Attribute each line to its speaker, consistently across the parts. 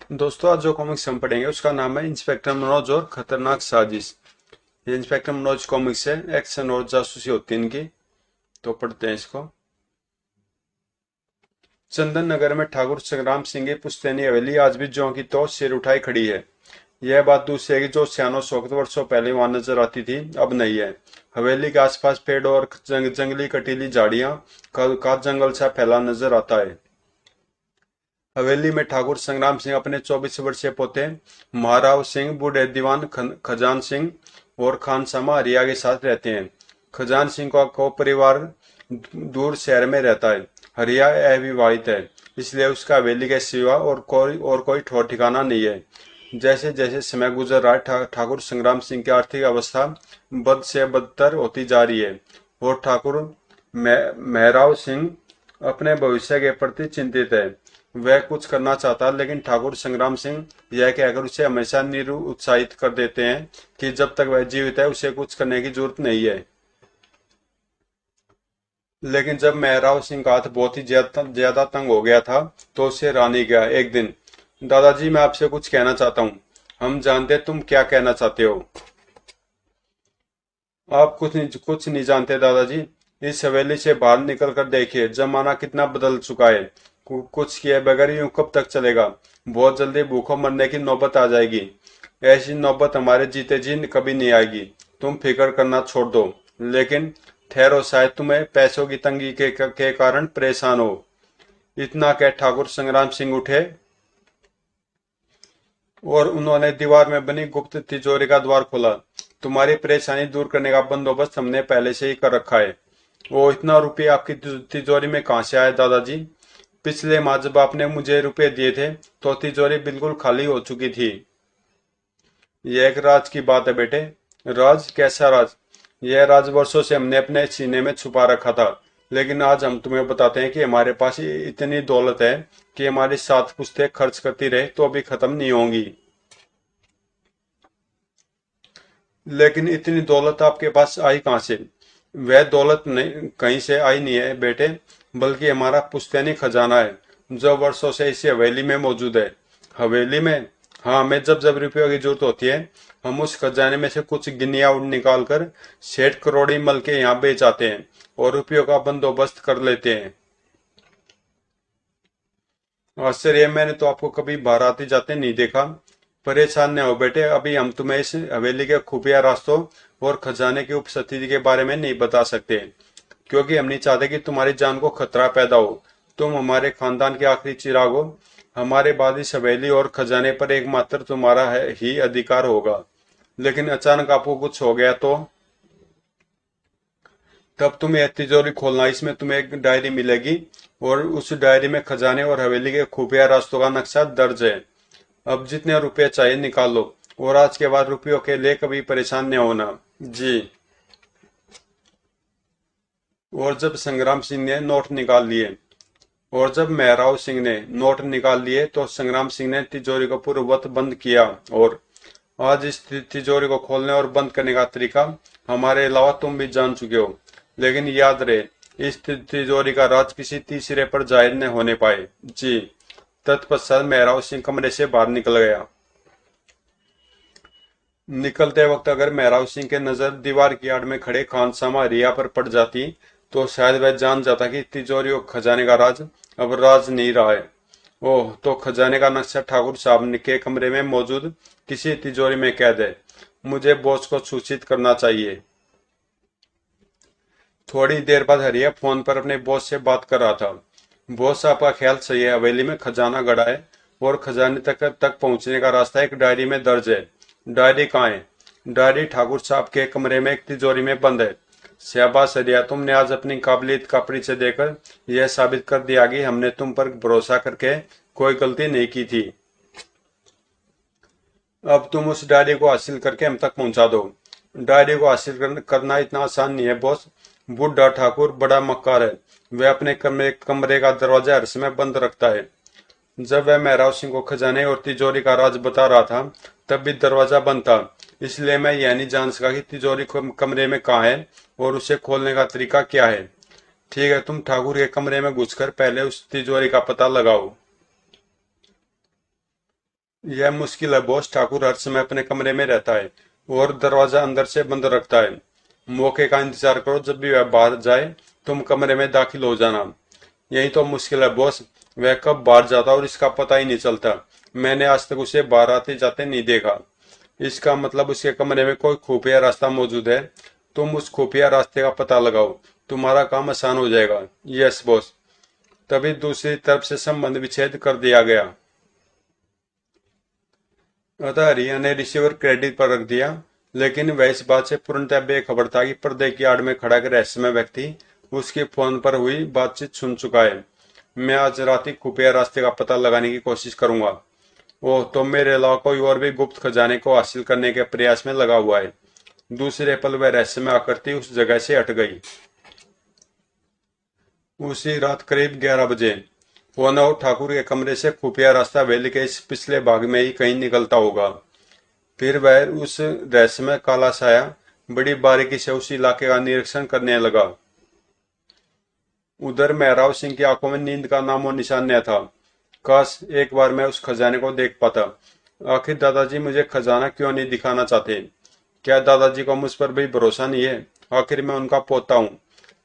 Speaker 1: दोस्तों, आज जो कॉमिक्स हम पढ़ेंगे उसका नाम है इंस्पेक्टर मनोज और खतरनाक साजिश। ये इंस्पेक्टर मनोज कॉमिक्स है, एक्शन और जासूसी होती है इनकी। तो पढ़ते हैं इसको। चंदन नगर में ठाकुर संग्राम सिंह की पुश्तैनी हवेली आज भी ज्यों की त्यों सिर उठाई खड़ी है। यह बात दूसरी है कि जो सियानों 100 वर्षों पहले वहां नजर आती थी अब नहीं है। हवेली के आसपास पेड़ और जंगली कटीली झाड़ियां का जंगल सा फैला नजर आता है। हवेली में ठाकुर संग्राम सिंह अपने 24 वर्षीय पोते महाराव सिंह, बूढ़े दीवान खजान सिंह और खानसामा हरिया के साथ रहते हैं। खजान सिंह का को परिवार दूर शहर में रहता है। हरिया अविवाहित है, इसलिए उसका हवेली के सिवा और कोई ठौर ठिकाना नहीं है। जैसे जैसे समय गुजर रहा है, ठाकुर संग्राम सिंह की आर्थिक अवस्था बद से बदतर होती जा रही है और ठाकुर मेहराव सिंह अपने भविष्य के प्रति चिंतित है। वह कुछ करना चाहता है, लेकिन ठाकुर संग्राम सिंह यह कहकर उसे हमेशा निरुत्साहित कर देते हैं कि जब तक वह जीवित है उसे कुछ करने की जरूरत नहीं है। लेकिन जब मेहराव सिंह का हाथ बहुत ही ज्यादा तंग हो गया था तो उसे रानी गया एक दिन। दादाजी, मैं आपसे कुछ कहना चाहता हूँ। हम जानते तुम क्या कहना चाहते हो। आप कुछ नहीं जानते दादाजी। इस हवेली से बाहर निकल कर देखिए, जमाना कितना बदल चुका है। कुछ किए बगैर यूं कब तक चलेगा। बहुत जल्दी भूखों मरने की नौबत आ जाएगी। ऐसी नौबत हमारे जीते जी कभी नहीं आएगी। तुम फिक्र करना छोड़ दो। लेकिन ठहरो, शायद तुम्हें पैसों की तंगी के कारण परेशान हो। इतना कह ठाकुर संग्राम सिंह उठे और उन्होंने दीवार में बनी गुप्त तिजोरी का द्वार खोला। तुम्हारी परेशानी दूर करने का बंदोबस्त हमने पहले से ही कर रखा है। वो इतना रुपये आपकी तिजोरी में कहाँ से आए दादाजी। पिछले माह जब आपने मुझे रुपए दिए थे तो तिजोरी बिल्कुल खाली हो चुकी थी। यह एक राज की बात है बेटे। राज? कैसा राज? यह राज वर्षों से हमने अपने सीने में छुपा रखा था, लेकिन आज हम तुम्हें बताते हैं कि हमारे पास इतनी दौलत है कि हमारी 7 पुश्तें खर्च करती रहे तो भी खत्म नहीं होंगी। लेकिन इतनी दौलत आपके पास आई कहाँ से? वह दौलत नहीं, कहीं से आई नहीं है बेटे, बल्कि हमारा पुश्तैनी खजाना है जो वर्षों से इसी हवेली में मौजूद है। हवेली में? हाँ, हमें जब जब रुपयों की जरूरत होती है हम उस खजाने में से कुछ गिनिया निकाल कर सेठ करोड़ी मल के यहाँ बेच आते हैं और रुपयों का बंदोबस्त कर लेते हैं। आश्चर्य, मैंने तो आपको कभी बाहर आते जाते नहीं देखा। परेशान न हो बेटे, अभी हम तुम्हें इस हवेली के खुफिया रास्तों और खजाने की उपस्थिति के बारे में नहीं बता सकते, क्योंकि हम नहीं चाहते कि तुम्हारी जान को खतरा पैदा हो। तुम हमारे खानदान के आखिरी चिराग हो। हमारे बाद इस हवेली और खजाने पर एकमात्र तुम्हारा ही अधिकार होगा। लेकिन अचानक आपको कुछ हो गया तो? तब तुम यह तिजोरी खोलना, इसमें तुम्हें एक डायरी मिलेगी और उस डायरी में खजाने और हवेली के खुफिया रास्तों का नक्शा दर्ज है। अब जितने रुपए चाहिए निकाल लो, और आज के बाद रुपयों के लिए कभी परेशान नहीं होना। जी। और जब संग्राम सिंह ने नोट निकाल लिए और जब मेहराव सिंह ने नोट निकाल लिए तो संग्राम सिंह ने तिजोरी को पूर्ववत बंद किया। और आज इस तिजोरी को खोलने और बंद करने का तरीका हमारे अलावा तुम भी जान चुके हो। लेकिन याद रहे, इस तिजोरी का राज किसी तीसरे पर जाहिर न होने पाए। जी। तत्पश्चात मेहराव सिंह कमरे से बाहर निकल गया। निकलते वक्त अगर मेहराव सिंह के नजर दीवार की आड़ में खड़े खानसामा रिया पर पड़ जाती तो शायद वह जान जाता कि तिजोरी और खजाने का राज अब राज नहीं रहा है। ओह, तो खजाने का नक्शा ठाकुर साहब के कमरे में मौजूद किसी तिजोरी में कैद है। मुझे बॉस को सूचित करना चाहिए। थोड़ी देर बाद हरिया फोन पर अपने बॉस से बात कर रहा था। बॉस, आपका ख्याल सही है, हवेली में खजाना गड़ा है और खजाने तक पहुंचने का रास्ता एक डायरी में दर्ज है। डायरी कहाँ है? डायरी ठाकुर साहब के कमरे में एक तिजोरी में बंद है। शाबाश हरिया, तुमने आज अपनी काबिलियत का परिचय देकर यह साबित कर दिया कि हमने तुम पर भरोसा करके कोई गलती नहीं की थी। अब तुम उस डायरी को हासिल करके हम तक पहुंचा दो। डायरी को हासिल करना इतना आसान नहीं है बॉस। बुड्ढा ठाकुर बड़ा मक्कार है। वह अपने कमरे का दरवाजा हर समय बंद रखता है। जब वह मेहराब सिंह को खजाने और तिजोरी का राज बता रहा था तब भी दरवाजा बंद था। इसलिए मैं यह नहीं जान सका कि तिजोरी कमरे में कहाँ है और उसे खोलने का तरीका क्या है। ठीक है, तुम ठाकुर के कमरे में घुसकर पहले उस तिजोरी का पता लगाओ। यह मुश्किल है बॉस। ठाकुर हर समय अपने कमरे में रहता है और दरवाजा अंदर से बंद रखता है। मौके का इंतजार करो, जब भी वह बाहर जाए तुम कमरे में दाखिल हो जाना। यही तो मुश्किल है बॉस, वह कब बाहर जाता और इसका पता ही नहीं चलता। मैंने आज तक उसे बाहर आते जाते नहीं देखा। इसका मतलब उसके कमरे में कोई खुफिया रास्ता मौजूद है। तुम उस खुफिया रास्ते का पता लगाओ, तुम्हारा काम आसान हो जाएगा। Yes boss. तभी दूसरी तरफ से संबंध विच्छेद कर दिया गया। अतः रिया ने रिसीवर क्रेडिट पर रख दिया, लेकिन वह इस बात से पूर्णतः बेखबर था कि पर्दे की आड़ में खड़ा एक रहस्यमय व्यक्ति उसके फोन पर हुई बातचीत सुन चुका है। मैं आज रात ही खुफिया रास्ते का पता लगाने की कोशिश करूंगा। ओह, तो मेरे अलावा कोई और भी गुप्त खजाने को हासिल करने के प्रयास में लगा हुआ है। दूसरे पल वह रहस्यमय आकृति उस जगह से हट गई। उसी रात करीब 11 बजे फोनव ठाकुर के कमरे से खुफिया रास्ता वैली के इस पिछले भाग में ही कहीं निकलता होगा। फिर वह उस रहस्यमय काला साया बड़ी बारीकी से उस इलाके का निरीक्षण करने लगा। उधर मेहराब सिंह की आंखों में नींद का नामो निशान न था। काश एक बार मैं उस खजाने को देख पाता। आखिर दादाजी मुझे खजाना क्यों नहीं दिखाना चाहते? क्या दादाजी को मुझ पर भी भरोसा नहीं है? आखिर मैं उनका पोता हूँ।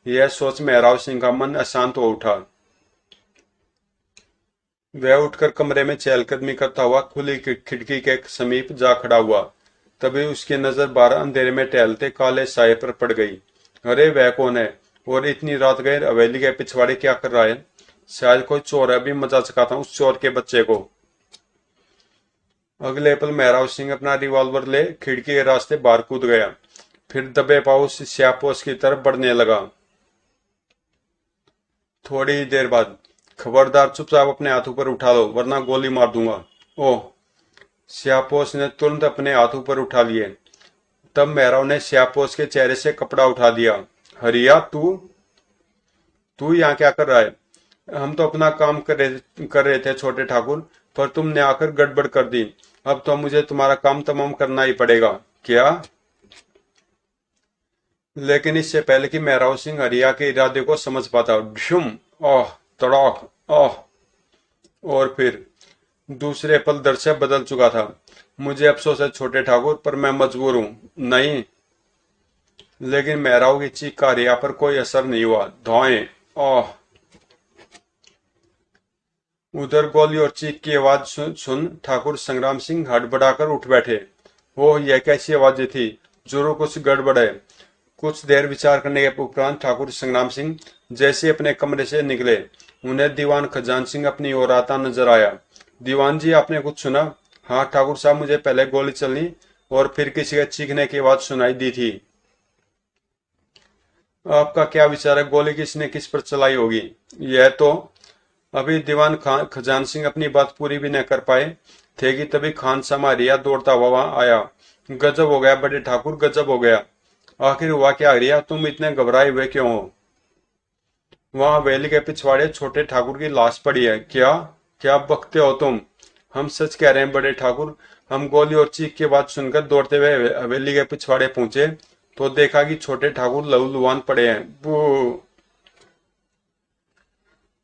Speaker 1: यह सोच मेहराब सिंह का मन अशांत हो उठा। वह उठकर कमरे में चहलकदमी करता हुआ खुली खिड़की के समीप जा खड़ा हुआ। तभी उसकी नजर बाहर अंधेरे में टहलते काले साये पर पड़ गई। अरे वह कौन है? और इतनी रात गए हवेली के पिछवाड़े क्या कर रहा है? शायद कोई चोर है। अभी मजा चकाता हूँ उस चोर के बच्चे को। अगले पल मेहराब सिंह अपना रिवॉल्वर ले खिड़की के रास्ते बाहर कूद गया। फिर दबे पांव उस स्यापोश की तरफ बढ़ने लगा। थोड़ी ही देर बाद, खबरदार चुपचाप अपने हाथ ऊपर उठा लो वरना गोली मार दूंगा। ओह! स्यापोश ने तुरंत अपने हाथ ऊपर उठा लिए। तब मेहराब ने स्यापोश के चेहरे से कपड़ा उठा दिया। हरिया, तू तू यहाँ क्या कर रहा है? हम तो अपना काम कर रहे थे छोटे ठाकुर, पर तुमने आकर गड़बड़ कर दी। अब तो मुझे तुम्हारा काम तमाम करना ही पड़ेगा। क्या? लेकिन इससे पहले कि मेहराब सिंह हरिया के इरादे को समझ पाता, ढुम! ओह! तड़ाक! ओह! और फिर दूसरे पल दृश्य बदल चुका था। मुझे अफसोस है छोटे ठाकुर, पर मैं मजबूर हूँ। नहीं। लेकिन मेहराब की चीख का हरिया पर कोई असर नहीं हुआ। धौएं! ओह! उधर गोली और चीख की आवाज सुन ठाकुर संग्राम सिंह हड़बड़ाकर उठ बैठे। ओह, यह कैसी आवाजें थी? जरूर कुछ गड़बड़ है। कुछ देर विचार करने के उपरांत ठाकुर संग्राम सिंह जैसे अपने कमरे से निकले, उन्हें दीवान खजान सिंह अपनी ओर आता नजर आया। दीवान जी, आपने कुछ सुना? हाँ ठाकुर साहब, मुझे पहले गोली चलनी और फिर किसी के चीखने की आवाज सुनाई दी थी। आपका क्या विचार है, गोली किसने किस पर चलाई होगी? यह तो अभी दीवान खान खजान सिंह अपनी बात पूरी भी न कर पाए थे कि तभी खान समारिया दौड़ता हुआ वहां आया। गजब हो गया बड़े ठाकुर, गजब हो गया। आखिर हुआ क्या हरिया? तुम इतने घबराए हुए क्यों हो? वहां हवेली के पिछवाड़े छोटे ठाकुर की लाश पड़ी है। क्या? क्या बकते हो तुम? हम सच कह रहे हैं बड़े ठाकुर। हम गोली और चीख की बात सुनकर दौड़ते हुए हवेली के पिछवाड़े पहुंचे तो देखा कि छोटे ठाकुर लहूलुहान पड़े हैं। बू!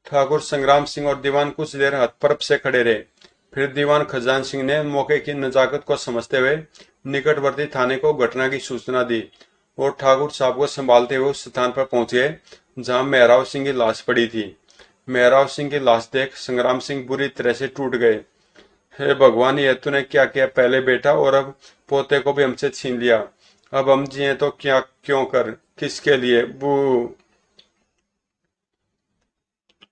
Speaker 1: ठाकुर संग्राम सिंह और दीवान कुछ देर हतप्रभ से खड़े रहे। फिर दीवान खजान सिंह ने मौके की नजाकत को समझते हुए निकटवर्ती थाने को घटना की सूचना दी और ठाकुर साहब को संभालते हुए उस स्थान पर पहुंच गए जहां मेहराब सिंह की लाश पड़ी थी। मेहराब सिंह की लाश देख संग्राम सिंह बुरी तरह से टूट गए। हे भगवान, ये तूने क्या किया? पहले बेटा और अब पोते को भी हमसे छीन लिया। अब हम जिए तो क्या, क्यों कर, किसके लिए? बू!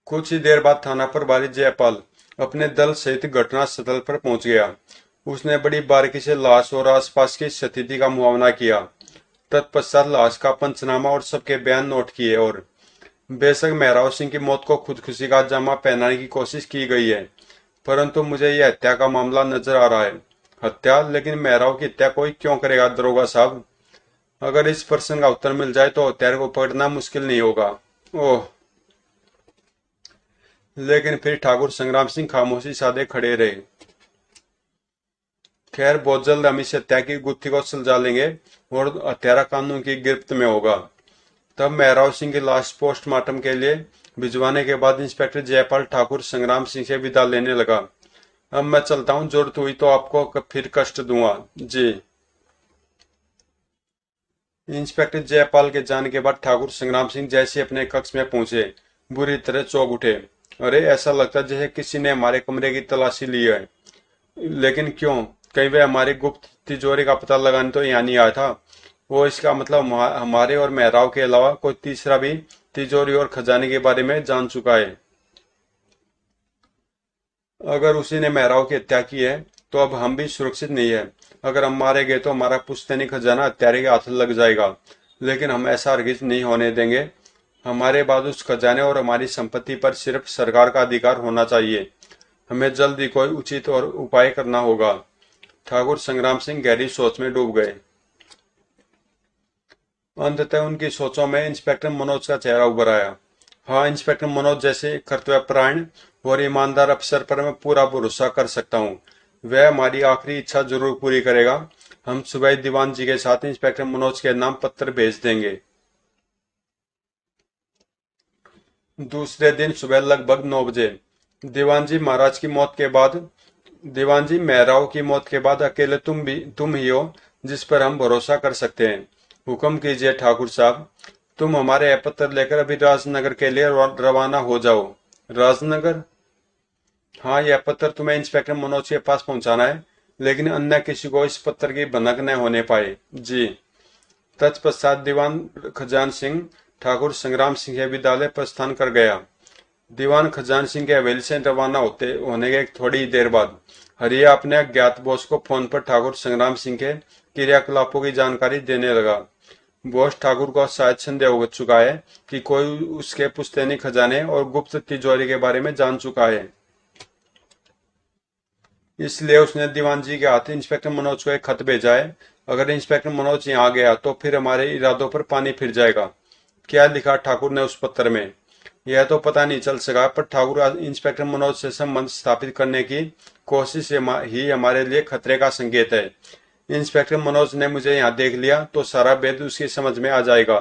Speaker 1: कुछ ही देर बाद थाना प्रभारी जयपाल अपने दल सहित घटना स्थल पर पहुंच गया। उसने बड़ी बारीकी से लाश और आसपास की स्थिति का मुआयना किया। तत्पश्चात लाश का पंचनामा और सबके बयान नोट किए और बेशक मेहराब सिंह की मौत को खुदकुशी का जामा पहनाने की कोशिश की गई है, परंतु मुझे यह हत्या का मामला नजर आ रहा है। हत्या? लेकिन मेहराब की हत्या कोई क्यों करेगा दरोगा साहब? अगर इस प्रश्न का उत्तर मिल जाए तो हत्यारे को पकड़ना मुश्किल नहीं होगा। ओह! लेकिन फिर ठाकुर संग्राम सिंह खामोशी साधे खड़े रहे। खैर, बहुत जल्द हम इस हत्या की गुत्थी को सुलझा लेंगे और हत्यारा कानून की गिरफ्त में होगा। तब मेहराब सिंह की लाश पोस्टमार्टम के लिए भिजवाने के बाद इंस्पेक्टर जयपाल ठाकुर संग्राम सिंह से विदा लेने लगा। अब मैं चलता हूँ, जरूरत हुई तो आपको फिर कष्ट दूंगा। जी। इंस्पेक्टर जयपाल के जाने के बाद ठाकुर संग्राम सिंह जैसे अपने कक्ष में पहुंचे, बुरी तरह चौंक उठे। अरे, ऐसा लगता जैसे किसी ने हमारे कमरे की तलाशी ली है। लेकिन क्यों? कहीं वह हमारी गुप्त तिजोरी का पता लगाने तो यहाँ नहीं आया था? वो इसका मतलब हमारे और मेहराव के अलावा कोई तीसरा भी तिजोरी और खजाने के बारे में जान चुका है। अगर उसी ने मेहराव की हत्या की है तो अब हम भी सुरक्षित नहीं है। अगर हम मारे गए तो हमारा पुश्तैनी खजाना हत्यारे के हाथ लग जाएगा। लेकिन हम ऐसा हरगिज नहीं होने देंगे। हमारे बाद उस खजाने और हमारी संपत्ति पर सिर्फ सरकार का अधिकार होना चाहिए। हमें जल्द ही कोई उचित और उपाय करना होगा। ठाकुर संग्राम सिंह गहरी सोच में डूब गए। अंततः उनकी सोचों में इंस्पेक्टर मनोज का चेहरा उभर आया। हाँ, इंस्पेक्टर मनोज जैसे कर्तव्यपरायण और ईमानदार अफसर पर मैं पूरा भरोसा कर सकता हूँ। वह हमारी आखिरी इच्छा जरूर पूरी करेगा। हम सुबह दीवान जी के साथ इंस्पेक्टर मनोज के नाम पत्र भेज देंगे। दूसरे दिन सुबह लगभग 9 बजे दीवान जी महाराज की मौत के बाद दीवान जी मेहराव की मौत के बाद अकेले तुम ही हो जिस पर हम भरोसा कर सकते हैं। हुक्म कीजिए ठाकुर साहब। तुम हमारे यह पत्र लेकर अभी राजनगर के लिए रवाना हो जाओ। राजनगर? हाँ, यह पत्र तुम्हें इंस्पेक्टर मनोज के पास पहुंचाना है, लेकिन अन्य किसी को इस पत्र की भनक न होने पाए। जी। तत्पश्चात दीवान खजान सिंह ठाकुर संग्राम सिंह के विद्यालय प्रस्थान कर गया। दीवान खजान सिंह के हवेली से रवाना होने के थोड़ी देर बाद हरिया अपने अज्ञात बॉस को फोन पर ठाकुर संग्राम सिंह के क्रियाकलापों की जानकारी देने लगा। बॉस ठाकुर को शायद संदेह हो चुका है कि कोई उसके पुश्तैनी खजाने और गुप्त तिजोरी के बारे में जान चुका है। इसलिए उसने दीवान जी के हाथ इंस्पेक्टर मनोज को एक खत भेजा है। अगर इंस्पेक्टर मनोज यहाँ आ गया तो फिर हमारे इरादों पर पानी फिर जाएगा। क्या लिखा ठाकुर ने उस पत्र में, यह तो पता नहीं चल सका, पर ठाकुर इंस्पेक्टर मनोज से संबंध स्थापित करने की कोशिश ही हमारे लिए खतरे का संकेत है। इंस्पेक्टर मनोज ने मुझे यहाँ देख लिया तो सारा भेद उसकी समझ में आ जाएगा।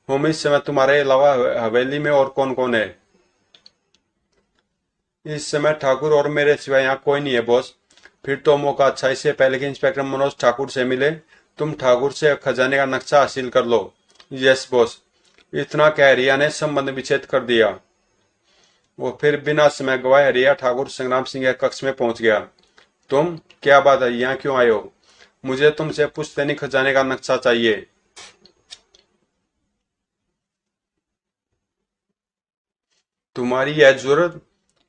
Speaker 1: होम, इस समय तुम्हारे अलावा हवेली में और कौन कौन है? इस समय ठाकुर और मेरे सिवाय यहाँ कोई नहीं है बॉस। फिर तो मौका अच्छा, इससे पहले कि इंस्पेक्टर मनोज ठाकुर से मिले तुम ठाकुर से खजाने का नक्शा हासिल कर लो। Yes boss. इतना कह रिया ने संबंध विच्छेद कर दिया। वो फिर बिना समय गवाए हरिया ठाकुर संग्राम सिंह के कक्ष में पहुंच गया। तुम, क्या बात है, यहाँ क्यों आए हो? मुझे तुमसे पुश्तैनी खजाने का नक्शा चाहिए। तुम्हारी यह जरूरत?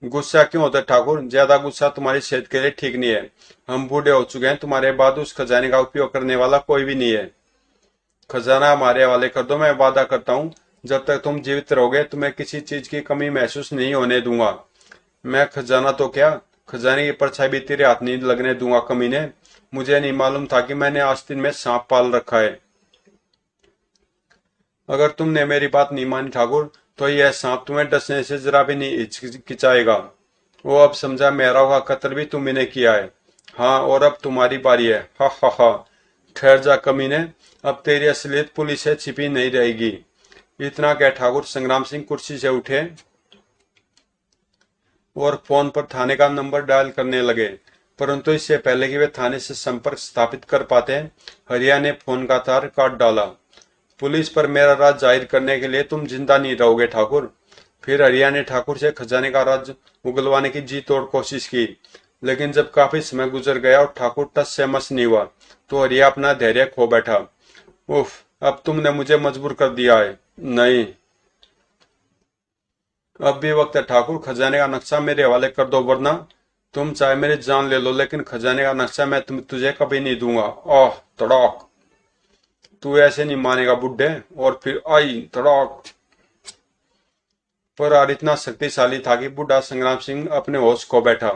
Speaker 1: गुस्सा क्यों होता है ठाकुर? ज्यादा गुस्सा तुम्हारी सेहत के लिए ठीक नहीं है। हम बूढ़े हो चुके हैं, तुम्हारे बाद उस खजाने का उपयोग करने वाला कोई भी नहीं है। खजाना हमारे हवाले कर दो, मैं वादा करता हूँ जब तक तुम जीवित रहोगे तुम्हें किसी चीज की कमी महसूस नहीं होने दूंगा। मैं खजाना तो क्या, खजाने की परछाई भी तेरे हाथ नहीं लगने दूंगा कमीने। मुझे नहीं मालूम था कि मैंने आस्तीन में सांप पाल रखा है। अगर तुमने मेरी बात नहीं मानी ठाकुर तो यह सांप तुम्हें डसने से जरा भी नहीं हिचकिचाएगा। वो अब समझा मेहराव का कत्ल भी तुम्ही ने किया है। हाँ, और अब तुम्हारी बारी है। हा हा हा। ठहर जा कमीने, अब तेरी असलियत पुलिस से छिपी नहीं रहेगी। इतना कह ठाकुर संग्राम सिंह कुर्सी से उठे और फोन पर थाने का नंबर डायल करने लगे। परंतु इससे पहले कि वे थाने से संपर्क स्थापित कर पाते हरिया ने फोन का तार काट डाला। पुलिस पर मेरा राज जाहिर करने के लिए तुम जिंदा नहीं रहोगे ठाकुर। फिर हरिया ने ठाकुर से खजाने का राज उगलवाने की जी तोड़ कोशिश की, लेकिन जब काफी समय गुजर गया और ठाकुर टस से मस नहीं हुआ तो हरिया अपना धैर्य खो बैठा। उफ, अब तुमने मुझे मजबूर कर दिया है। नहीं, अब भी वक्त है ठाकुर, खजाने का नक्शा मेरे हवाले कर दो, वरना तुम चाहे मेरी जान ले लो लेकिन खजाने का नक्शा मैं तुझे कभी नहीं दूंगा। ओह तड़ाक। तू ऐसे नहीं मानेगा बुड्ढे। और फिर आई तड़ाक। पर आर इतना शक्तिशाली था कि बुढ़ा संग्राम सिंह अपने होश खो बैठा।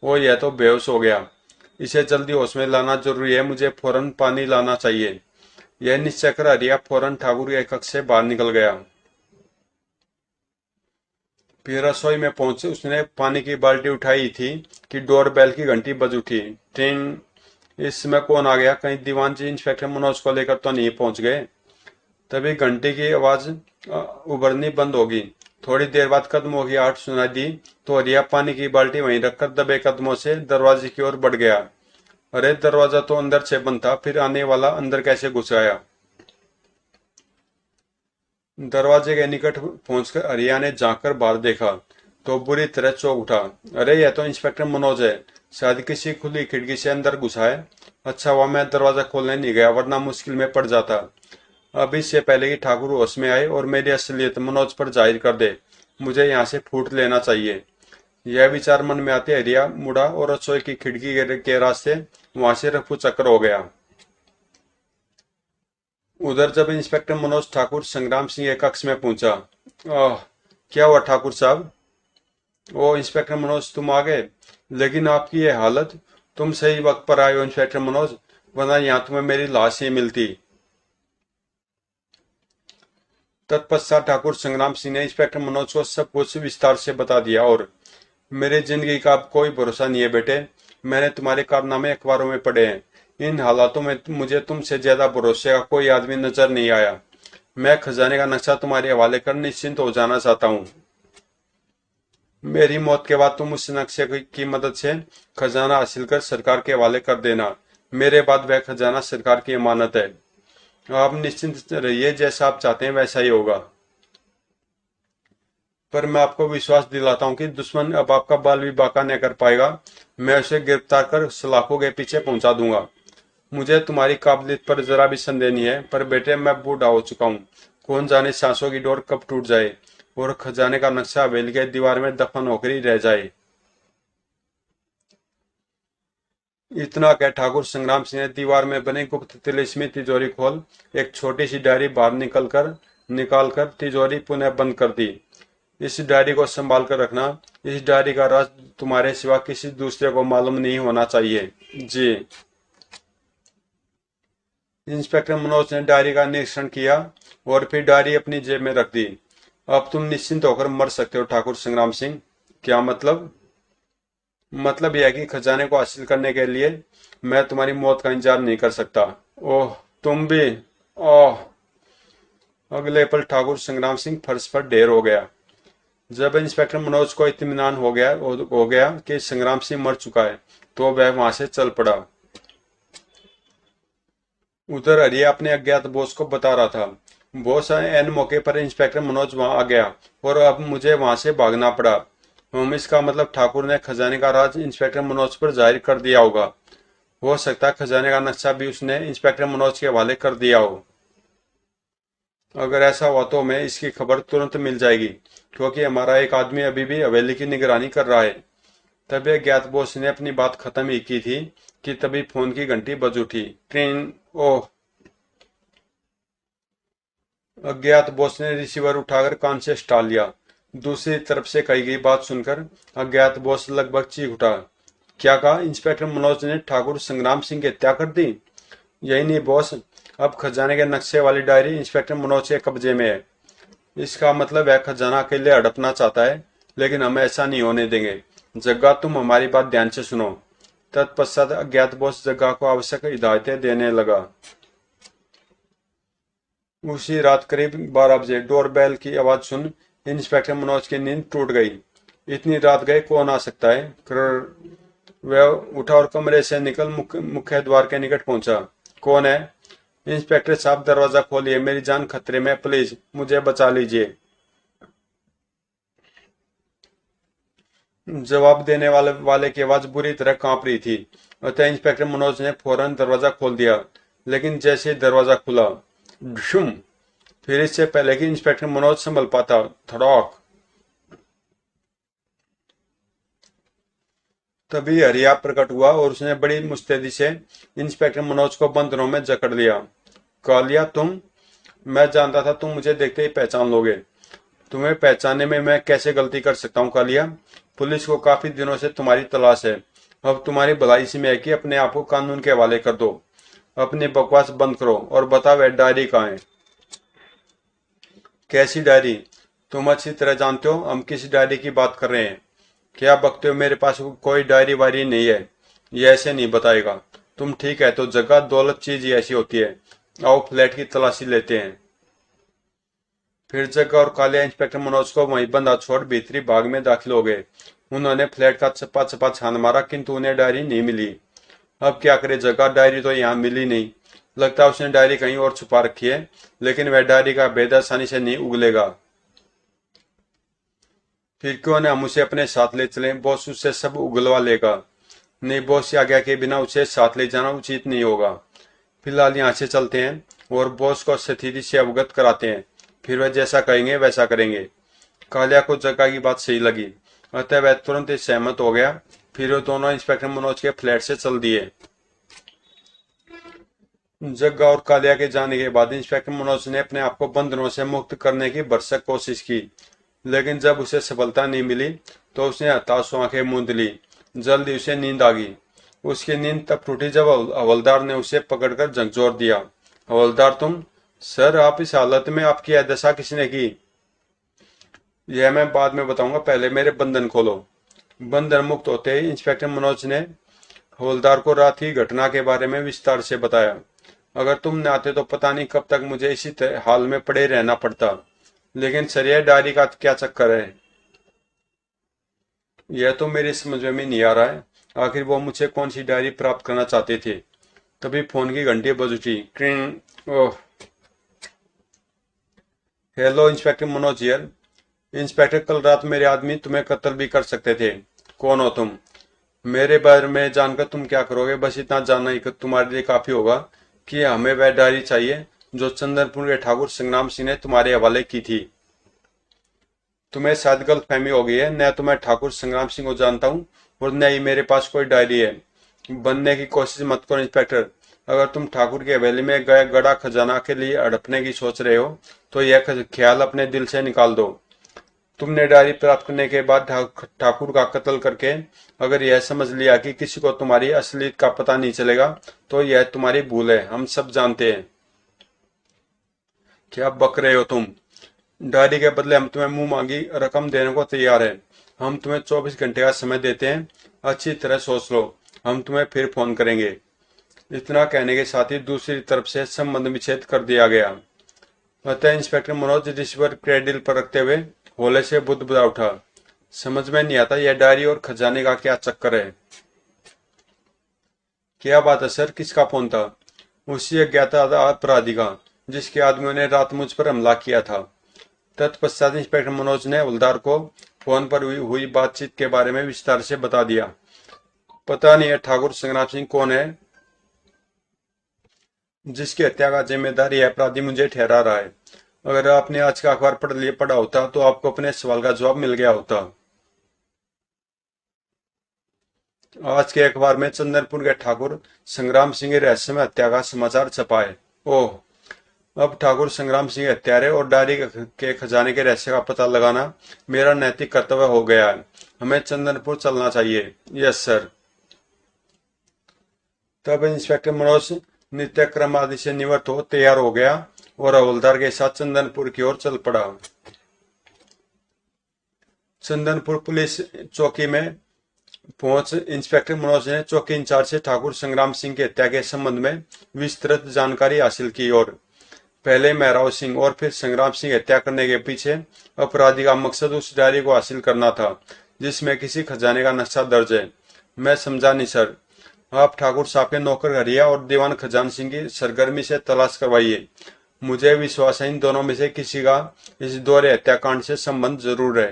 Speaker 1: वो यह तो बेहोश हो गया। इसे जल्दी होश में लाना जरूरी है, मुझे फौरन पानी लाना चाहिए। यह निश्चय कर हरिया फौरन ठाकुर के कक्ष से बाहर निकल गया। फिर रसोई में पहुंचे उसने पानी की बाल्टी उठाई थी कि डोरबेल की घंटी बज उठी। टिंग। इस समय कौन आ गया? कहीं दीवान जी इंस्पेक्टर मनोज को लेकर तो नहीं पहुंच गए? तभी घंटी की आवाज उभरनी बंद होगी थोड़ी देर बाद कदमों की आहट सुनाई दी तो रिया पानी की बाल्टी वहीं रखकर दबे कदमों से दरवाजे की ओर बढ़ गया। अरे दरवाजा तो अंदर से बंद था, फिर आने वाला अंदर कैसे घुस आया? दरवाजे के निकट पहुंचकर अरिया ने झांक कर बाहर देखा तो बुरी तरह चौंक उठा। अरे यह तो इंस्पेक्टर मनोज है, शायद किसी खुली खिड़की से अंदर घुसा है। अच्छा हुआ मैं दरवाजा खोलने नहीं गया, वरना मुश्किल में पड़ जाता। अब इससे पहले कि ठाकुर होश में आए और मेरी असलियत मनोज पर जाहिर कर दे, मुझे यहाँ से फूट लेना चाहिए। यह विचार मन में आते हरिया मुड़ा और रसोई की खिड़की के रास्ते वहां से रफू चक्कर हो गया। उधर जब इंस्पेक्टर मनोज ठाकुर संग्राम सिंह के कक्ष में पहुंचा। आह, क्या हुआ ठाकुर साहब? ओ इंस्पेक्टर मनोज, तुम आ गए। लेकिन आपकी यह हालत। तुम सही वक्त पर आए हो इंस्पेक्टर मनोज, वरना यहाँ तुम्हें मेरी लाश ही मिलती। तत्पश्चात ठाकुर संग्राम सिंह ने इंस्पेक्टर मनोज को सब कुछ विस्तार से बता दिया और मेरी जिंदगी का अब कोई भरोसा नहीं है बेटे। मैंने तुम्हारे कारनामे अखबारों में पढ़े हैं। इन हालातों में मुझे तुमसे ज्यादा भरोसे का कोई आदमी नजर नहीं आया। मैं खजाने का नक्शा तुम्हारे हवाले कर निश्चिंत हो जाना चाहता हूँ। मेरी मौत के बाद तुम उस नक्शे की मदद से खजाना हासिल कर सरकार के हवाले कर देना। मेरे बाद वह खजाना सरकार की अमानत है। आप निश्चिंत रहिए, जैसा आप चाहते हैं वैसा ही होगा। पर मैं आपको विश्वास दिलाता हूँ कि दुश्मन अब आपका बाल भी बांका न कर पाएगा। मैं उसे गिरफ्तार कर सलाखों के पीछे पहुंचा दूंगा। मुझे तुम्हारी काबिलियत पर जरा भी संदेह नहीं है, पर बेटे मैं बूढ़ा हो चुका हूँ। कौन जाने सांसों की डोर कब टूट जाए और खजाने का नक्शा हवेली के दीवार में दफन होकर ही रह जाए। इतना कह ठाकुर संग्राम सिंह ने दीवार में बने गुप्त तिलिस्मी तिजोरी खोल एक छोटी सी डायरी बाहर निकाल कर तिजोरी पुनः बंद कर दी। इस डायरी को संभाल कर रखना। इस डायरी का राज तुम्हारे सिवा किसी दूसरे को मालूम नहीं होना चाहिए। जी। इंस्पेक्टर मनोज ने डायरी का निरीक्षण किया और फिर डायरी अपनी जेब में रख दी। अब तुम निश्चिंत होकर मर सकते हो ठाकुर संग्राम सिंह। क्या मतलब? मतलब यह है कि खजाने को हासिल करने के लिए मैं तुम्हारी मौत का इंतजार नहीं कर सकता। ओह, तुम भी? ओह। अगले पल ठाकुर संग्राम सिंह फर्श पर ढेर हो गया। जब इंस्पेक्टर मनोज को इत्मीनान हो गया कि संग्राम सिंह मर चुका है, तो वह वहां से चल पड़ा। उधर हरिया अपने अज्ञात बॉस को बता रहा था। बॉस, एन मौके पर इंस्पेक्टर मनोज वहां आ गया और अब मुझे वहां से भागना पड़ा। इसका मतलब ठाकुर ने खजाने का राज इंस्पेक्टर मनोज पर जाहिर कर दिया होगा। हो सकता है खजाने का नक्शा भी उसने इंस्पेक्टर मनोज के हवाले कर दिया हो। अगर ऐसा हुआ तो हमें इसकी खबर तुरंत मिल जाएगी, क्योंकि हमारा एक आदमी अभी भी हवेली की निगरानी कर रहा है। तभी अज्ञात बॉस ने अपनी बात खत्म ही की थी कि तभी फोन की घंटी बज उठी। ट्रेन। ओह। अज्ञात बॉस ने रिसीवर उठाकर कान से हटा लिया। दूसरी तरफ से कही गई बात सुनकर अज्ञात बॉस लगभग चीख उठा। क्या कहा? इंस्पेक्टर मनोज ने ठाकुर संग्राम सिंह की हत्या कर दी? यही नहीं बॉस, अब खजाने के नक्शे वाली डायरी इंस्पेक्टर मनोज के कब्जे में है। इसका मतलब वह खजाना अकेले हड़पना चाहता है, लेकिन हम ऐसा नहीं होने देंगे। जग्गा, तुम हमारी बात ध्यान से सुनो। तत्पश्चात अज्ञात बॉस जग्गा को आवश्यक हिदायतें देने लगा। उसी रात करीब 12 बजे डोरबेल की आवाज सुन इंस्पेक्टर मनोज की नींद टूट गई। इतनी रात गए कौन आ सकता है? वह उठा और कमरे से निकल मुख्य द्वार के निकट पहुंचा। कौन है? इंस्पेक्टर साहब, दरवाजा खोलिए, मेरी जान खतरे में, प्लीज मुझे बचा लीजिए। जवाब देने वाले की आवाज बुरी तरह कांप रही थी। अतः इंस्पेक्टर मनोज ने फौरन दरवाजा खोल दिया। लेकिन जैसे ही दरवाजा खुला, शुम, फिर इससे पहले कि इंस्पेक्टर मनोज संभल पाता, धड़ाक। तभी हरिया प्रकट हुआ और उसने बड़ी मुस्तैदी से इंस्पेक्टर मनोज को बंधनों में जकड़ लिया। कालिया, तुम? मैं जानता था तुम मुझे देखते ही पहचान लोगे। तुम्हें पहचानने में मैं कैसे गलती कर सकता हूँ कालिया? पुलिस को काफी दिनों से तुम्हारी तलाश है। अब तुम्हारी भलाई इसी में है कि अपने आप को कानून के हवाले कर दो। अपनी बकवास बंद करो और बताओ वह डायरी कहाँ है। कैसी डायरी? तुम अच्छी तरह जानते हो हम किस डायरी की बात कर रहे हैं। क्या बकते हो? मेरे पास कोई डायरी वायरी नहीं है। ये ऐसे नहीं बताएगा। तुम ठीक है तो जगह दौलत चीज ही ऐसी होती है। आओ फ्लैट की तलाशी लेते हैं। फिर जग्गा और कालिया इंस्पेक्टर मनोज को वहीं बंदा छोड़ भीतरी भाग में दाखिल हो गए। उन्होंने फ्लैट का चप्पा चप्पा छान मारा, किंतु उन्हें डायरी नहीं मिली। अब क्या करे, जगह डायरी तो यहाँ मिली नहीं। लगता है उसने डायरी कहीं और छुपा रखी है, लेकिन वह डायरी का भेद आसानी से नहीं उगलेगा। फिर क्यों न हम उसे अपने साथ ले चलें, बॉस उससे सब उगलवा लेगा। नहीं, बॉस की आज्ञा के बिना उसे साथ ले जाना उचित नहीं होगा। फिलहाल यहाँ से चलते हैं और बॉस को स्थिति से अवगत कराते हैं, फिर वह जैसा कहेंगे वैसा करेंगे। कालिया को जग्गा की बात सही लगी, अतः वह तुरंत ही सहमत हो गया। फिर वो दोनों इंस्पेक्टर मनोज के फ्लैट से चल दिए। जग्गा और कालिया के जाने के बाद इंस्पेक्टर मनोज ने अपने आप को बंधनों से मुक्त करने की भरसक कोशिश की, लेकिन जब उसे सफलता नहीं मिली तो उसने हताश आंखें मूंद ली। जल्दी उसे नींद आ गई। उसकी नींद तब टूटी जब हवलदार ने उसे पकड़कर झकझोर दिया। हवलदार तुम? सर, आप इस हालत में, आपकी यह दशा किसने की? यह मैं बाद में बताऊंगा, पहले मेरे बंधन खोलो। बंधन मुक्त होते ही इंस्पेक्टर मनोज ने हवलदार को रात की घटना के बारे में विस्तार से बताया। अगर तुम न आते तो पता नहीं कब तक मुझे इसी हाल में पड़े रहना पड़ता। लेकिन सर, यह डायरी का क्या चक्कर है? यह तो मेरी समझ में नहीं आ रहा है। आखिर वो मुझसे कौन सी डायरी प्राप्त करना चाहते थे? तभी फोन की घंटी बज उठी। ट्रिंग। Oh, hello inspector Manoj here. Inspector, कल रात मेरे आदमी तुम्हें कत्ल भी कर सकते थे। कौन हो तुम? मेरे बारे में जानकर तुम क्या करोगे? बस इतना जानना ही तुम्हारे लिए काफी होगा कि हमें वह डायरी चाहिए जो चंदनपुर के ठाकुर संग्राम सिंह ने तुम्हारे हवाले की थी। तुम्हें शायद गलतफहमी हो गई है। न तो मैं ठाकुर संग्राम सिंह को जानता हूँ और न ही मेरे पास कोई डायरी है। बनने की कोशिश मत करो इंस्पेक्टर। अगर तुम ठाकुर की हवेली में गए गड़ा खजाना के लिए हड़पने की सोच रहे हो तो यह ख्याल अपने दिल से निकाल दो। तुमने डायरी प्राप्त करने के बाद ठाकुर का कत्ल करके अगर यह समझ लिया कि किसी को तुम्हारी असलियत का पता नहीं चलेगा तो यह तुम्हारी भूल है, हम सब जानते हैं। क्या बक रहे हो तुम? डायरी के बदले हम तुम्हें मुंह मांगी रकम देने को तैयार है। हम तुम्हें 24 घंटे का समय देते हैं, अच्छी तरह सोच लो, हम तुम्हें फिर फोन करेंगे। इतना कहने के साथ ही दूसरी तरफ से संबंध विच्छेद कर दिया गया। अतः इंस्पेक्टर मनोज रिसीवर क्रेडिल पर रखते हुए होले से बुदबुदा उठा। समझ में नहीं आता यह डायरी और खजाने का क्या चक्कर है। क्या बात है सर, किसका फोन था? उसी अज्ञात अपराधी का जिसके आदमियों ने रात मुझ पर हमला किया था। तत्पश्चात इंस्पेक्टर मनोज ने हवलदार को फोन पर हुई बातचीत के बारे में विस्तार से बता दिया। पता नहीं है ठाकुर संग्राम सिंह कौन है जिसकी हत्या का जिम्मेदार यह अपराधी मुझे ठहरा रहा है। अगर आपने आज का अखबार पढ़ा होता तो आपको अपने सवाल का जवाब मिल गया होता। आज के अखबार में चंदनपुर के ठाकुर संग्राम सिंह रहस्यमय हत्या का समाचार छपा है। ओह, अब ठाकुर संग्राम सिंह हत्यारे और डायरी के खजाने के रहस्य का पता लगाना मेरा नैतिक कर्तव्य हो गया है। हमें चंदनपुर चलना चाहिए। Yes sir. तब इंस्पेक्टर मनोज नित्य क्रम आदि से निवृत्त हो तैयार हो गया और हवलदार के साथ चंदनपुर की ओर चल पड़ा। चंदनपुर पुलिस चौकी में पहुंच इंस्पेक्टर मनोज ने चौकी इंचार्ज से ठाकुर संग्राम सिंह की हत्या के संबंध में विस्तृत जानकारी हासिल की और पहले महराव सिंह और फिर संग्राम सिंह हत्या करने के पीछे अपराधी का मकसद उस डायरी को हासिल करना था जिसमें किसी खजाने का नक्शा दर्ज है। मैं समझा नहीं सर। आप ठाकुर साहब के नौकर हरिया और दीवान खजान सिंह की सरगर्मी से तलाश करवाइए। मुझे विश्वास है इन दोनों में से किसी का इस दोहरे हत्याकांड से संबंध जरूर है।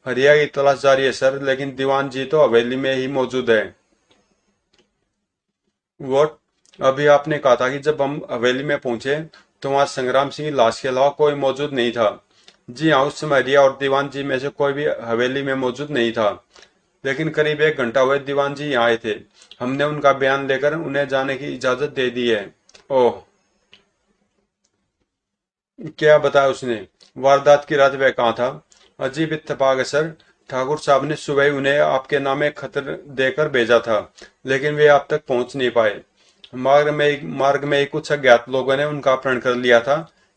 Speaker 1: हरिया की तलाश जारी है सर, लेकिन दीवान जी तो हवेली में ही मौजूद है। वो अभी आपने कहा था कि जब हम हवेली में पहुंचे तो वहां संग्राम सिंह की लाश के अलावा कोई मौजूद नहीं था। जी हाँ, उस समय हरिया और दीवान जी में से कोई भी हवेली में मौजूद नहीं था, लेकिन करीब 1 घंटा हुए दीवान जी यहाँ आए थे। हमने उनका बयान लेकर उन्हें जाने की इजाजत दे दी है। ओह, क्या बताया उसने? वारदात की रात वह कहाँ था? अजीब इत्तेफाक है सर। ठाकुर साहब ने सुबह ही उन्हें आपके नाम एक खत देकर भेजा था, लेकिन वे आप तक पहुंच नहीं पाए। मार्ग में ही कुछ अज्ञात लोगों ने उनका अपहरण कर लिया था।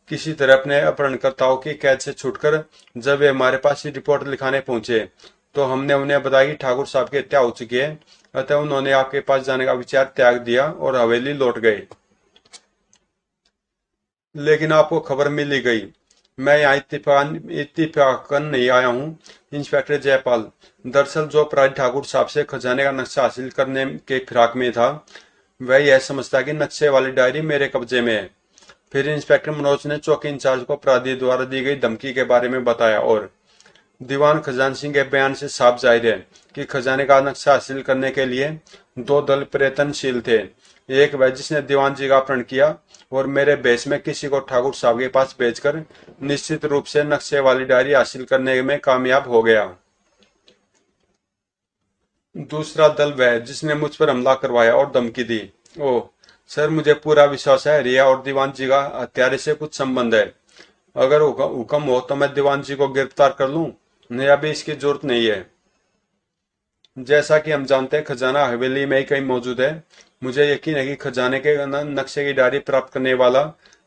Speaker 1: किसी तरह अपने अपहरणकर्ताओं की कैद से छूटकर जब वे हमारे पास रिपोर्ट लिखाने पहुंचे तो हमने उन्हें बताया कि ठाकुर साहब की हत्या हो चुकी है। अतः उन्होंने आपके पास जाने का विचार त्याग दिया और हवेली लौट गए। लेकिन आपको खबर मिल ही गई। मैं यहाँ इत्तेफाकन नहीं आया हूँ इंस्पेक्टर जयपाल। दरअसल जो अपराधी ठाकुर साहब से खजाने का नक्शा हासिल करने के फिराक में था, वह यह समझता कि नक्शे वाली डायरी मेरे कब्जे में है। फिर इंस्पेक्टर मनोज ने चौकी इंचार्ज को अपराधी द्वारा दी गई धमकी के बारे में बताया और दीवान खजान सिंह के बयान से साफ जाहिर है कि खजाने का नक्शा हासिल करने के लिए दो दल प्रयत्नशील थे। एक वह जिसने दीवान जी का अपहरण किया और मेरे भेष में किसी को ठाकुर साहब के पास भेजकर निश्चित रूप से नक्शे वाली डायरी हासिल करने में कामयाब हो गया। दूसरा दल वह जिसने मुझ पर हमला करवाया और धमकी दी। ओह सर, मुझे पूरा विश्वास है रिया और दीवान जी का हत्यारे से कुछ संबंध है। अगर हुक्म हो तो मैं दीवान जी को गिरफ्तार कर लूं, नहीं अभी इसकी जरूरत नहीं है। जैसा कि हम जानते हैं खजाना हवेली में ही कहीं मौजूद है। मुझे यकीन है कि खजाने के नक्शे की डायरी प्राप्त करने वाला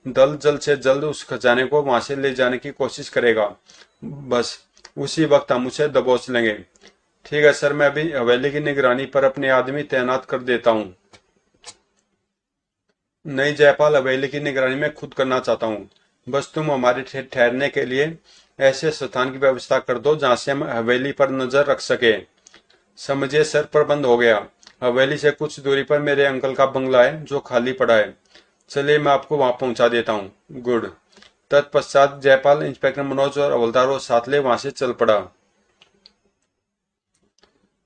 Speaker 1: दल जल्द से जल्द उस खजाने को वहां से ले जाने की कोशिश करेगा। बस उसी वक्त हम उसे दबोच लेंगे। ठीक है सर, मैं अभी हवेली की निगरानी पर अपने आदमी तैनात कर देता हूँ। नहीं जयपाल, हवेली की निगरानी मैं खुद करना चाहता हूँ। बस तुम हमारे ठहरने के लिए ऐसे स्थान की व्यवस्था कर दो जहाँ से हम हवेली पर नजर रख सके। समझिए सर, प्रबंध हो गया। हवेली से कुछ दूरी पर मेरे अंकल का बंगला है जो खाली पड़ा है। चलिए मैं आपको वहां पहुंचा देता हूँ। गुड। तत्पश्चात जयपाल इंस्पेक्टर मनोज और हवलदार को साथ ले वहां से चल पड़ा।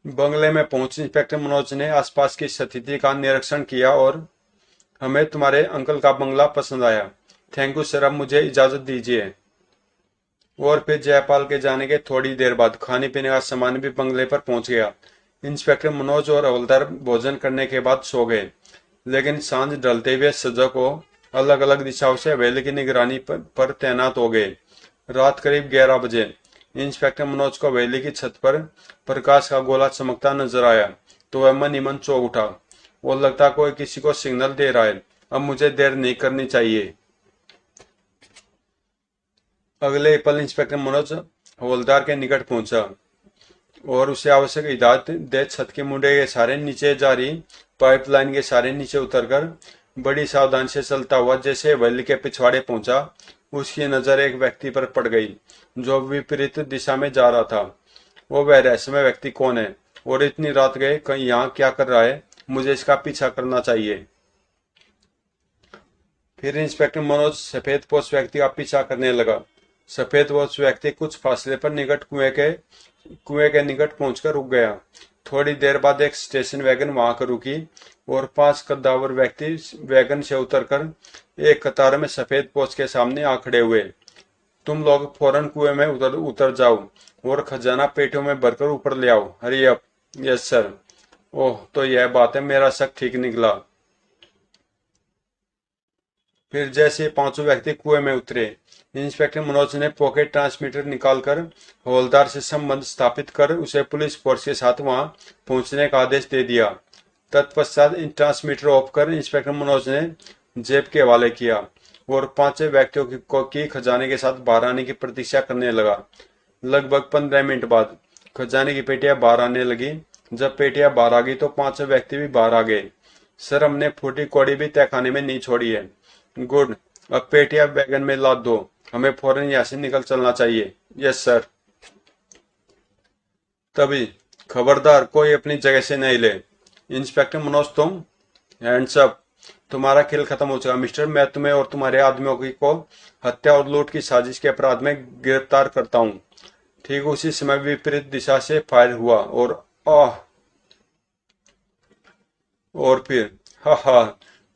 Speaker 1: बंगले में पहुंच इंस्पेक्टर मनोज ने आसपास की स्थिति का निरीक्षण किया और हमें तुम्हारे अंकल का बंगला पसंद आया। थैंक यू सर, अब मुझे इजाजत दीजिए। और फिर जयपाल के जाने के थोड़ी देर बाद खाने पीने का सामान भी बंगले पर पहुंच गया। इंस्पेक्टर मनोज और हवलदार भोजन करने के बाद सो गए, लेकिन सांझ ढलते हुए सजग को अलग अलग दिशाओं से हवेली की निगरानी पर तैनात हो गए। रात करीब 11 बजे इंस्पेक्टर मनोज को हवेली की छत पर प्रकाश का गोला चमकता नजर आया तो वह मन ही मन चौंक उठा। वो लगता कोई किसी को सिग्नल दे रहा है। अब मुझे देर नहीं करनी चाहिए। अगले पल इंस्पेक्टर मनोज हवलदार के निकट पहुंचा और उसे आवश्यक हिदायत दे छत के मुंडे के सारे नीचे जारी पाइपलाइन के सारे नीचे उतरकर बड़ी सावधानी से चलता हुआ जैसे हवेली के पिछवाड़े पहुंचा, उसकी नजर एक व्यक्ति पर पड़ गई जो विपरीत दिशा में जा रहा था। वो वह रहस्यमय व्यक्ति कौन है और इतनी रात गए कहीं यहाँ क्या कर रहा है? मुझे इसका पीछा करना चाहिए। फिर इंस्पेक्टर मनोज सफेद पोश व्यक्ति का पीछा करने लगा। सफेद पोश व्यक्ति कुछ फासले पर निकट कुएं के निकट पहुंचकर रुक गया। थोड़ी देर बाद एक स्टेशन वैगन वहां कर रुकी और 5 कद्दावर व्यक्ति वैगन से उतरकर एक कतार में सफेद पोश के सामने आ खड़े हुए। तुम लोग फौरन कुएं में उतर जाओ और खजाना पेटियों में भरकर ऊपर ले आओ। Hurry up. Yes sir. Oh, तो यह बात है, मेरा शक ठीक निकला। फिर जैसे पांचों व्यक्ति कुएं में उतरे, इंस्पेक्टर मनोज ने पॉकेट ट्रांसमीटर निकालकर हवलदार से संबंध स्थापित कर उसे पुलिस फोर्स के साथ वहां पहुंचने का आदेश दे दिया। तत्पश्चात ट्रांसमीटर ऑफ कर इंस्पेक्टर मनोज ने जेब के हवाले किया और पांचों व्यक्तियों की खजाने के साथ बाहर आने की प्रतीक्षा करने लगा। लगभग 15 मिनट बाद खजाने की पेटियां बाहर आने लगी। जब पेटियां बाहर आ गई तो पांचों व्यक्ति भी बाहर आ गए। सर, हमने फूटी कौड़ी भी तहखाने में नहीं छोड़ी है। गुड। अब पेटियां वैगन में लाद दो, हमें फौरन यहाँ से निकल चलना चाहिए। Yes sir. तभी खबरदार कोई अपनी जगह से नहीं ले। इंस्पेक्टर मनोज, तुम हैंड्स अप। तुम्हारा खेल खत्म हो चुका मिस्टर। मैं तुम्हें और तुम्हारे आदमियों को हत्या और लूट की साजिश के अपराध में गिरफ्तार करता हूँ। ठीक उसी समय विपरीत दिशा से फायर हुआ और फिर हा हा,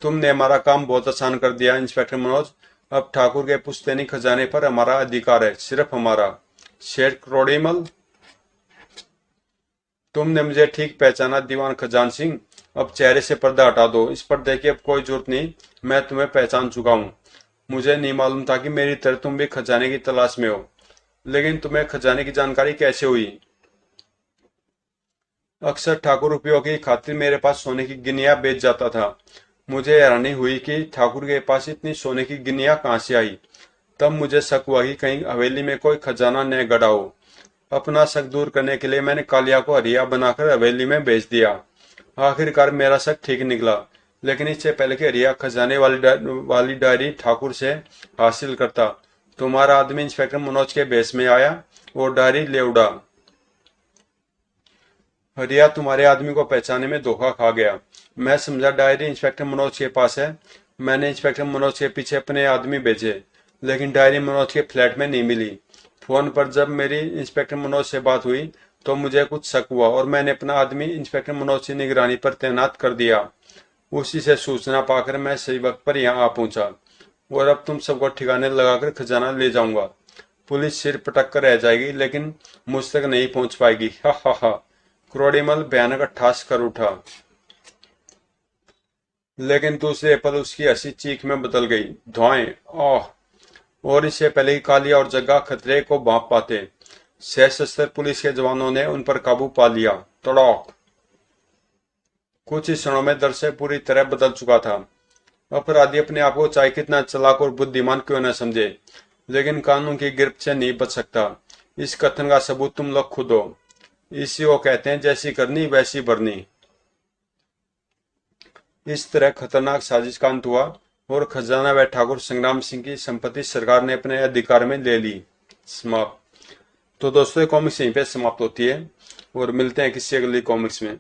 Speaker 1: तुमने हमारा काम बहुत आसान कर दिया इंस्पेक्टर मनोज। अब ठाकुर के पुश्तैनी खजाने पर हमारा अधिकार है, सिर्फ हमारा। शेर क्रोड़ीमल, तुमने मुझे ठीक पहचाना दीवान खजान सिंह। अब चेहरे से पर्दा हटा दो। इस पर्दे की अब कोई जरूरत नहीं, मैं तुम्हें पहचान चुका हूँ। मुझे नहीं मालूम था कि मेरी तरह तुम भी खजाने की तलाश में हो, लेकिन तुम्हें खजाने की जानकारी कैसे हुई? अक्सर ठाकुर रुपयों की खातिर मेरे पास सोने की गिनिया बेच जाता था। मुझे हैरानी हुई कि ठाकुर के पास इतनी सोने की गिनिया कहाँ से आई। तब मुझे शक हुआ कि कहीं हवेली में कोई खजाना न गड़ा हो। अपना शक दूर करने के लिए मैंने कालिया को हरिया बनाकर हवेली में भेज दिया। आखिरकार मेरा शक ठीक निकला, लेकिन इससे पहले कि हरिया खजाने वाली डायरी ठाकुर से हासिल करता, तुम्हारा आदमी इंस्पेक्टर मनोज के भेष में आया और डायरी ले उड़ा। हरिया तुम्हारे आदमी को पहचानने में धोखा खा गया। मैं समझा डायरी इंस्पेक्टर मनोज के पास है। मैंने इंस्पेक्टर मनोज के पीछे अपने आदमी भेजे, लेकिन डायरी मनोज के फ्लैट में नहीं मिली। फोन पर जब मेरी इंस्पेक्टर मनोज से बात हुई तो मुझे कुछ शक हुआ और मैंने अपना आदमी इंस्पेक्टर मनोज की निगरानी पर तैनात कर दिया। उसी से सूचना पाकर मैं सही वक्त पर यहाँ आ पहुंचा और अब तुम सबको ठिकाने लगाकर खजाना ले जाऊंगा। पुलिस सिर पटक कर रह जाएगी, लेकिन मुझ तक नहीं पहुंच पाएगी। हा हा हा। क्रोड़ीमल भयानक अट्ठास कर उठा, लेकिन दूसरे पल उसकी हंसी चीख में बदल गई। धुआं, ओह! और इससे पहले ही कालिया और जग्गा खतरे को भांप पाते, सशस्त्र पुलिस के जवानों ने उन पर काबू पा लिया। तड़ाक! कुछ ही क्षणों में दृश्य पूरी तरह बदल चुका था। अपराधी अपने आप को चाहे कितना चालाक और बुद्धिमान क्यों न समझे, लेकिन कानून की गिरफ्त से नहीं बच सकता। इस कथन का सबूत तुम लोग खुद हो। इसी को कहते हैं जैसी करनी वैसी भरनी। इस तरह खतरनाक साजिश का अंत हुआ और खजाना व ठाकुर संग्राम सिंह की संपत्ति सरकार ने अपने अधिकार में ले ली। समाप्त। तो दोस्तों, ये कॉमिक्स यहीं पे समाप्त होती है और मिलते हैं किसी अगली कॉमिक्स में।